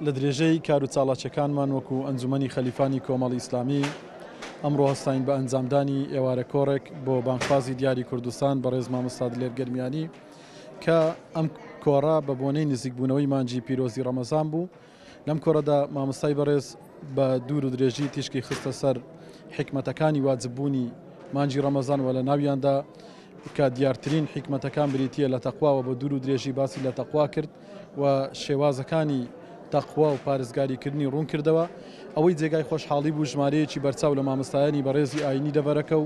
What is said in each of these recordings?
لە درێژەی کار و چاڵاچەکانمان وەکو ئەنجومەنی خەلیفانی کۆمەڵی ئیسلامی ئەمڕۆ هەستاین بە ئەنجامدانی ئێوارە کۆڕێک بۆ بانگخوازی دیاری کوردستان بەڕێز مامۆستا دلێر گەرمیانی کە ئەم کۆڕە بە بۆنەی نزیکبوونەوەی مانجی پیرۆزی ڕەمەزان بوو. لەم کۆڕەدا مامۆستای بەڕێز بە دوور و درێژی تیشکی خستە سەر حکمەتەکانی واجببوونی مانجی ڕەمەزان و لە ناویاندا کە دیارترین حکمەتەکان بریتیە لە تەقواوە بە دوور و درێژی باسی لە تەقوا کرد و شێوازەکانی تەقوا و پارێزگاریکردنی ڕوون کردەوە. ئەوەی جێگای خۆشحاڵی بوو ژمارەیەکی بەرچاو لە مامۆستایانی بەڕێزی ئاینی دەڤەرەکە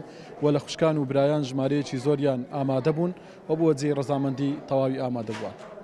و لە خوشکان و برایان ژمارەیەکی زۆریان ئامادە بوون و بۆ جێی ڕەزامەندی تەواوی ئامادە بووە.